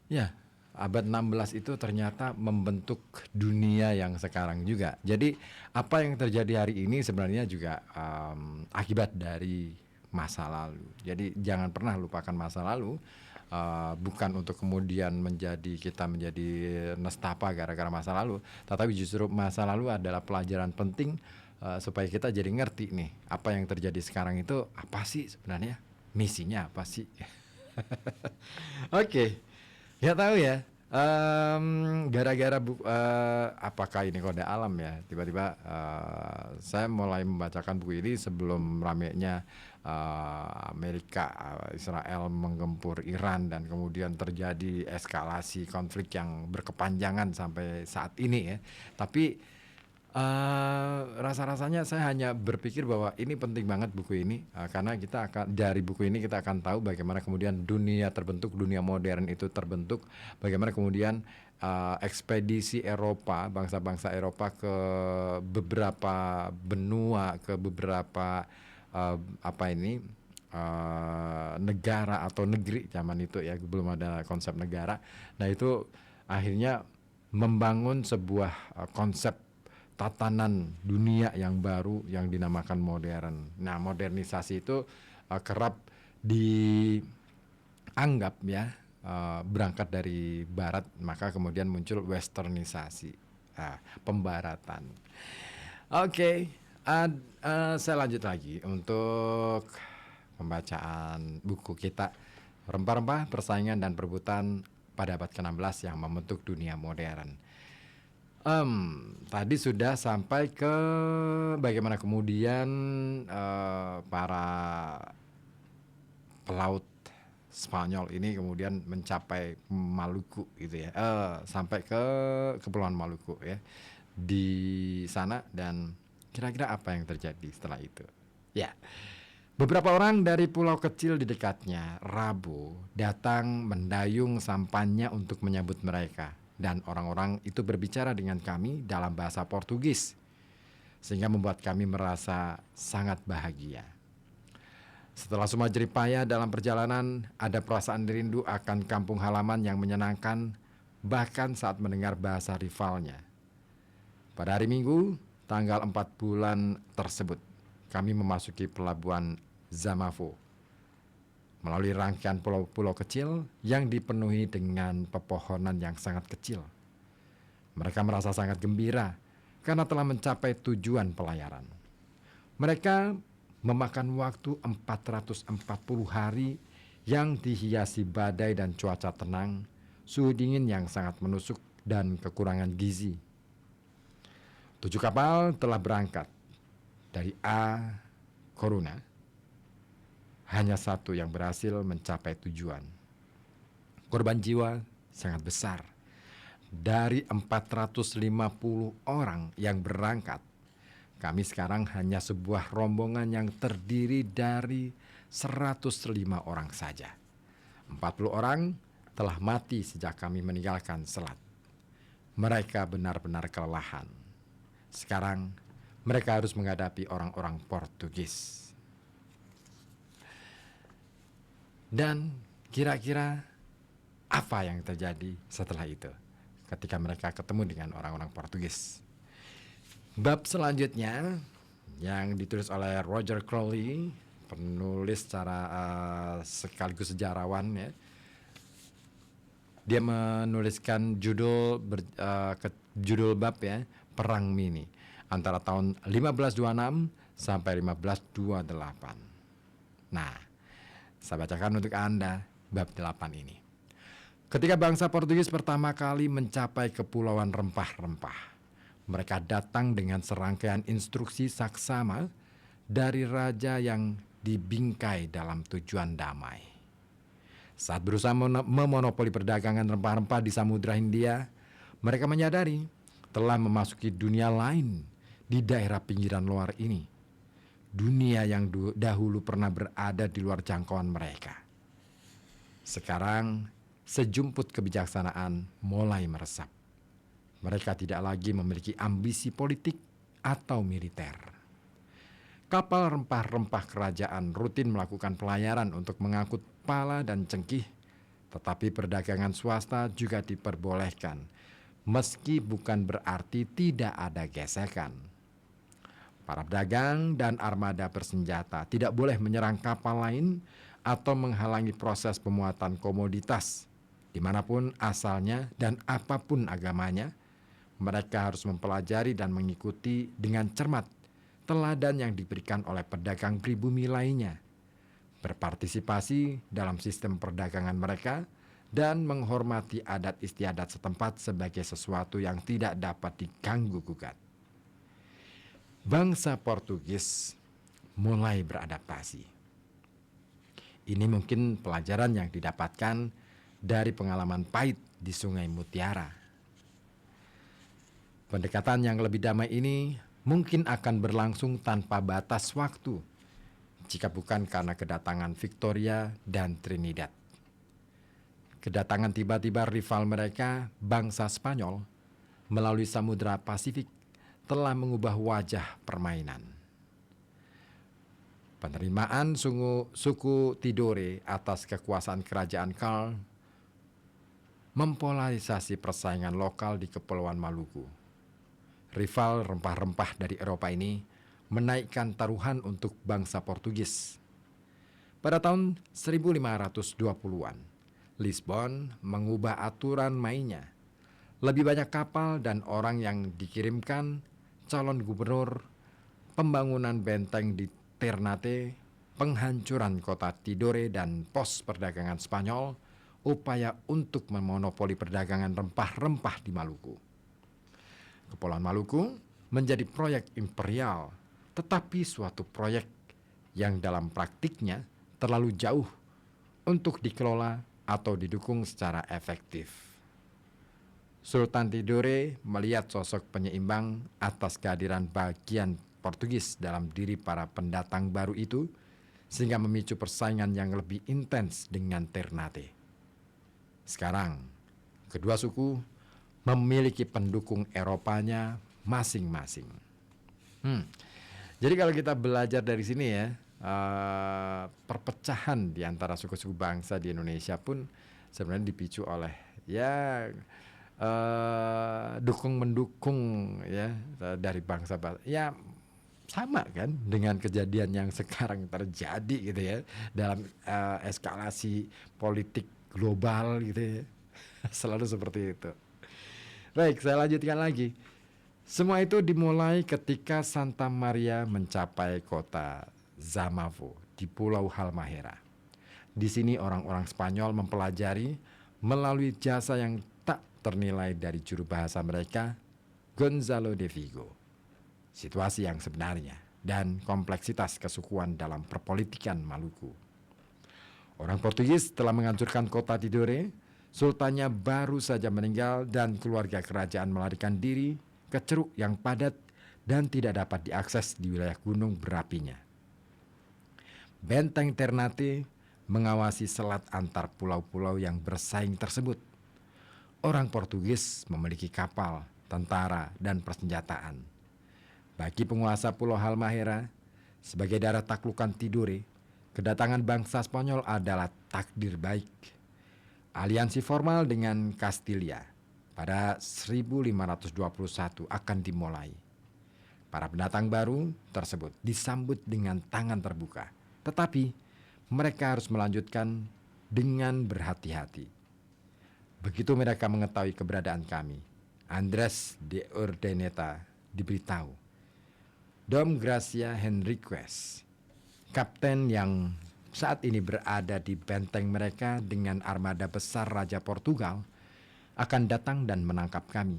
Ya, abad 16 itu ternyata membentuk dunia yang sekarang juga. Jadi apa yang terjadi hari ini sebenarnya juga akibat dari masa lalu. Jadi jangan pernah lupakan masa lalu. Bukan untuk kemudian kita menjadi nestapa gara-gara masa lalu, tetapi justru masa lalu adalah pelajaran penting supaya kita jadi ngerti nih apa yang terjadi sekarang itu apa sih sebenarnya, misinya apa sih. Oke, nggak tahu ya. Gara-gara apakah ini kode alam ya? Tiba-tiba saya mulai membacakan buku ini sebelum ramainya Amerika, Israel menggempur Iran dan kemudian terjadi eskalasi konflik yang berkepanjangan sampai saat ini ya. Tapi rasa-rasanya saya hanya berpikir bahwa ini penting banget buku ini, karena dari buku ini kita akan tahu bagaimana kemudian dunia terbentuk, dunia modern itu terbentuk, bagaimana kemudian ekspedisi Eropa, bangsa-bangsa Eropa ke beberapa benua, ke beberapa negara atau negeri zaman itu ya, belum ada konsep negara. Nah itu akhirnya membangun sebuah konsep tatanan dunia yang baru yang dinamakan modern. Nah, modernisasi itu kerap dianggap ya berangkat dari barat, maka kemudian muncul westernisasi, pembaratan. Oke, saya lanjut lagi untuk pembacaan buku kita, Rempah-rempah, Persaingan dan Perebutan pada abad ke-16 yang membentuk dunia modern. Tadi sudah sampai ke bagaimana kemudian para pelaut Spanyol ini kemudian mencapai Maluku gitu ya, sampai ke Kepulauan Maluku ya di sana, dan kira-kira apa yang terjadi setelah itu? Ya, beberapa orang dari pulau kecil di dekatnya, Rabo, datang mendayung sampannya untuk menyambut mereka. Dan orang-orang itu berbicara dengan kami dalam bahasa Portugis, sehingga membuat kami merasa sangat bahagia. Setelah semua jerih payah dalam perjalanan, ada perasaan rindu akan kampung halaman yang menyenangkan, bahkan saat mendengar bahasa rivalnya. Pada hari Minggu, tanggal 4 bulan tersebut, kami memasuki pelabuhan Zamafo melalui rangkaian pulau-pulau kecil yang dipenuhi dengan pepohonan yang sangat kecil. Mereka merasa sangat gembira karena telah mencapai tujuan pelayaran. Mereka memakan waktu 440 hari yang dihiasi badai dan cuaca tenang, suhu dingin yang sangat menusuk, dan kekurangan gizi. 7 kapal telah berangkat dari A Coruna. Hanya satu yang berhasil mencapai tujuan. Korban jiwa sangat besar. Dari 450 orang yang berangkat, kami sekarang hanya sebuah rombongan yang terdiri dari 105 orang saja. 40 orang telah mati sejak kami meninggalkan selat. Mereka benar-benar kelelahan. Sekarang mereka harus menghadapi orang-orang Portugis. Dan kira-kira apa yang terjadi setelah itu ketika mereka ketemu dengan orang-orang Portugis? Bab selanjutnya yang ditulis oleh Roger Crowley, penulis secara sekaligus sejarawan ya. Dia menuliskan judul bab ya, Perang Mini antara tahun 1526 sampai 1528. Nah, saya bacakan untuk Anda bab 8 ini. Ketika bangsa Portugis pertama kali mencapai Kepulauan Rempah-Rempah, mereka datang dengan serangkaian instruksi saksama dari raja yang dibingkai dalam tujuan damai. Saat berusaha memonopoli perdagangan rempah-rempah di Samudra Hindia, mereka menyadari telah memasuki dunia lain di daerah pinggiran luar ini. Dunia yang dahulu pernah berada di luar jangkauan mereka. Sekarang sejumput kebijaksanaan mulai meresap. Mereka tidak lagi memiliki ambisi politik atau militer. Kapal rempah-rempah kerajaan rutin melakukan pelayaran untuk mengangkut pala dan cengkih Tetapi perdagangan swasta juga diperbolehkan, meski bukan berarti tidak ada gesekan. Para pedagang dan armada bersenjata tidak boleh menyerang kapal lain atau menghalangi proses pemuatan komoditas. Dimanapun asalnya dan apapun agamanya, mereka harus mempelajari dan mengikuti dengan cermat teladan yang diberikan oleh pedagang pribumi lainnya, berpartisipasi dalam sistem perdagangan mereka, dan menghormati adat istiadat setempat sebagai sesuatu yang tidak dapat diganggu-gugat. Bangsa Portugis mulai beradaptasi. Ini mungkin pelajaran yang didapatkan dari pengalaman pahit di Sungai Mutiara. Pendekatan yang lebih damai ini mungkin akan berlangsung tanpa batas waktu, jika bukan karena kedatangan Victoria dan Trinidad. Kedatangan tiba-tiba rival mereka, bangsa Spanyol, melalui Samudra Pasifik telah mengubah wajah permainan. Penerimaan suku Tidore atas kekuasaan kerajaan Karl mempolarisasi persaingan lokal di Kepulauan Maluku. Rival rempah-rempah dari Eropa ini menaikkan taruhan untuk bangsa Portugis. Pada tahun 1520-an, Lisbon mengubah aturan mainnya. Lebih banyak kapal dan orang yang dikirimkan, calon gubernur, pembangunan benteng di Ternate, penghancuran kota Tidore dan pos perdagangan Spanyol, upaya untuk memonopoli perdagangan rempah-rempah di Maluku. Kepulauan Maluku menjadi proyek imperial, tetapi suatu proyek yang dalam praktiknya terlalu jauh untuk dikelola atau didukung secara efektif. Sultan Tidore melihat sosok penyeimbang atas kehadiran bagian Portugis dalam diri para pendatang baru itu, sehingga memicu persaingan yang lebih intens dengan Ternate. Sekarang, kedua suku memiliki pendukung Eropanya masing-masing. Jadi kalau kita belajar dari sini ya, perpecahan di antara suku-suku bangsa di Indonesia pun sebenarnya dipicu oleh dukung-mendukung ya dari bangsa-bangsa. Ya sama kan dengan kejadian yang sekarang terjadi gitu ya dalam eskalasi politik global gitu ya. Selalu seperti itu. Baik, saya lanjutkan lagi. Semua itu dimulai ketika Santa Maria mencapai kota Zamavo di Pulau Halmahera. Di sini orang-orang Spanyol mempelajari melalui jasa yang tak ternilai dari juru bahasa mereka, Gonzalo de Vigo, situasi yang sebenarnya dan kompleksitas kesukuan dalam perpolitikan Maluku. Orang Portugis telah menghancurkan kota Tidore. Sultannya baru saja meninggal dan keluarga kerajaan melarikan diri ke ceruk yang padat dan tidak dapat diakses di wilayah gunung berapinya. Benteng Ternate mengawasi selat antar pulau-pulau yang bersaing tersebut. Orang Portugis memiliki kapal, tentara, dan persenjataan. Bagi penguasa Pulau Halmahera, sebagai daerah taklukan Tidore, kedatangan bangsa Spanyol adalah takdir baik. Aliansi formal dengan Kastilia pada 1521 akan dimulai. Para pendatang baru tersebut disambut dengan tangan terbuka, tetapi mereka harus melanjutkan dengan berhati-hati. Begitu mereka mengetahui keberadaan kami, Andres de Urdaneta diberitahu. Dom Gracia Henriques, kapten yang saat ini berada di benteng mereka dengan armada besar Raja Portugal, akan datang dan menangkap kami.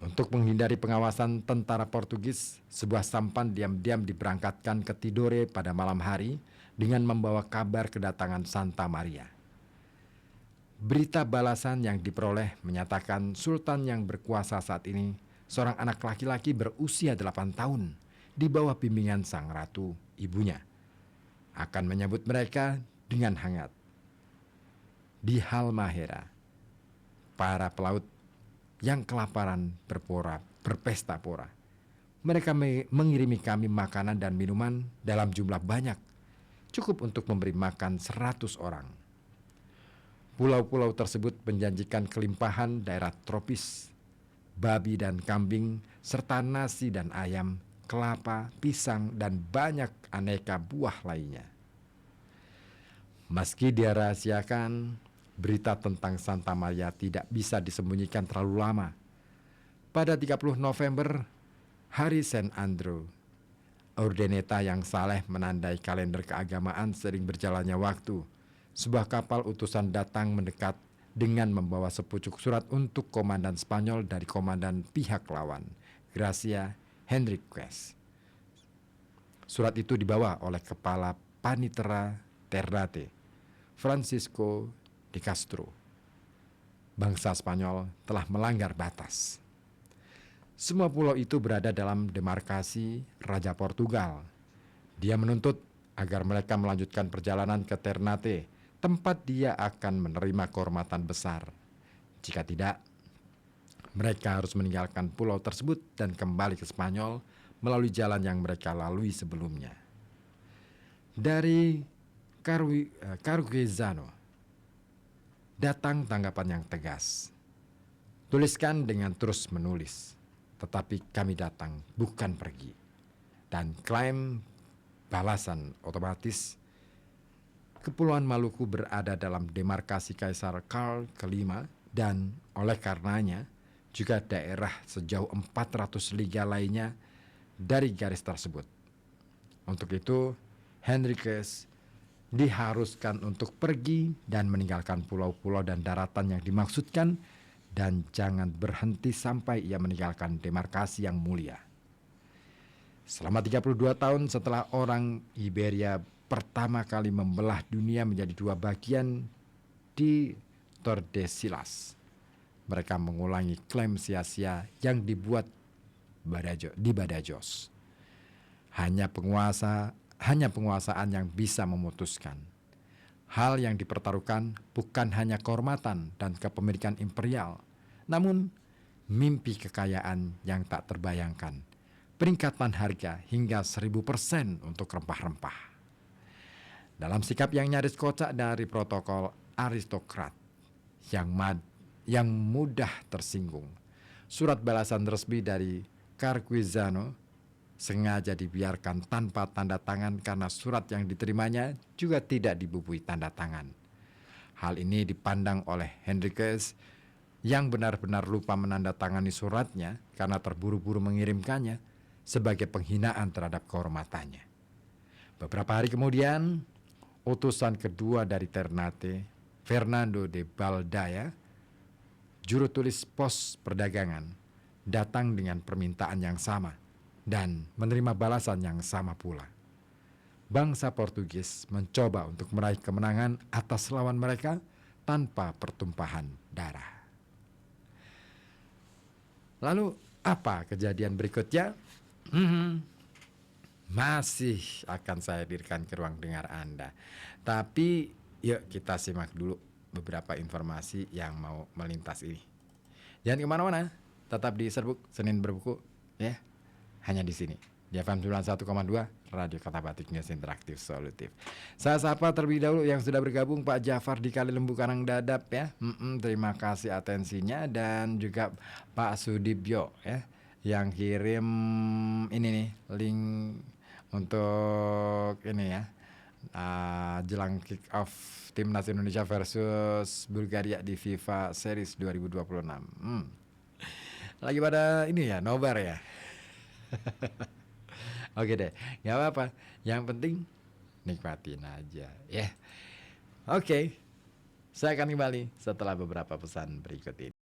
Untuk menghindari pengawasan tentara Portugis, sebuah sampan diam-diam diberangkatkan ke Tidore pada malam hari dengan membawa kabar kedatangan Santa Maria. Berita balasan yang diperoleh menyatakan Sultan yang berkuasa saat ini, seorang anak laki-laki berusia 8 tahun, di bawah bimbingan sang ratu, ibunya, akan menyambut mereka dengan hangat. Di Halmahera, para pelaut yang kelaparan berpesta pora. Mereka mengirimi kami makanan dan minuman dalam jumlah banyak, cukup untuk memberi makan 100 orang. Pulau-pulau tersebut menjanjikan kelimpahan daerah tropis, babi dan kambing, serta nasi dan ayam, kelapa, pisang, dan banyak aneka buah lainnya. Meski dirahasiakan, berita tentang Santa Maria tidak bisa disembunyikan terlalu lama. Pada 30 November, hari Saint Andrew, Urdaneta yang saleh menandai kalender keagamaan sering berjalannya waktu. Sebuah kapal utusan datang mendekat dengan membawa sepucuk surat untuk komandan Spanyol dari komandan pihak lawan, Gracia Henriquez. Surat itu dibawa oleh kepala Panitera Ternate, Francisco de Castro. Bangsa Spanyol telah melanggar batas. Semua pulau itu berada dalam demarkasi Raja Portugal. Dia menuntut agar mereka melanjutkan perjalanan ke Ternate, tempat dia akan menerima kehormatan besar. Jika tidak, mereka harus meninggalkan pulau tersebut dan kembali ke Spanyol melalui jalan yang mereka lalui sebelumnya. Dari Carguezano datang tanggapan yang tegas. Tuliskan dengan terus menulis, tetapi kami datang bukan pergi. Dan klaim balasan otomatis, Kepulauan Maluku berada dalam demarkasi Kaisar Karl kelima dan oleh karenanya juga daerah sejauh 400 liga lainnya dari garis tersebut. Untuk itu, Henriquez diharuskan untuk pergi dan meninggalkan pulau-pulau dan daratan yang dimaksudkan dan jangan berhenti sampai ia meninggalkan demarkasi yang mulia. Selama 32 tahun setelah orang Iberia pertama kali membelah dunia menjadi dua bagian di Tordesillas, mereka mengulangi klaim sia-sia yang dibuat di Badajoz. Hanya penguasaan yang bisa memutuskan. Hal yang dipertaruhkan bukan hanya kehormatan dan kepemilikan imperial, namun mimpi kekayaan yang tak terbayangkan, peningkatan harga hingga 1000% untuk rempah-rempah. Dalam sikap yang nyaris kocak dari protokol aristokrat yang mudah tersinggung, surat balasan resmi dari Carguezano sengaja dibiarkan tanpa tanda tangan karena surat yang diterimanya juga tidak dibubui tanda tangan. Hal ini dipandang oleh Henriquez yang benar-benar lupa menandatangani suratnya karena terburu-buru mengirimkannya sebagai penghinaan terhadap kehormatannya. Beberapa hari kemudian, utusan kedua dari Ternate, Fernando de Baldaya, juru tulis pos perdagangan, datang dengan permintaan yang sama dan menerima balasan yang sama pula. Bangsa Portugis mencoba untuk meraih kemenangan atas lawan mereka tanpa pertumpahan darah. Lalu apa kejadian berikutnya? Masih akan saya hadirkan ke ruang dengar Anda. Tapi yuk kita simak dulu beberapa informasi yang mau melintas ini. Jangan kemana-mana, tetap di Serbuk Senin Berbuku ya. Hanya di sini di FM 91,2 Radio Kota Batik News Interaktif Solutif. Saya sapa terlebih dahulu yang sudah bergabung, Pak Jafar di Kali Lembu Karang Dadap ya. Terima kasih atensinya, dan juga Pak Sudibyo ya yang kirim ini nih link untuk ini ya, jelang kick off Timnas Indonesia versus Bulgaria di FIFA Series 2026. Lagi pada ini ya, nobar ya. Oke deh, nggak apa-apa. Yang penting nikmatin aja ya. Oke, saya akan kembali setelah beberapa pesan berikut ini.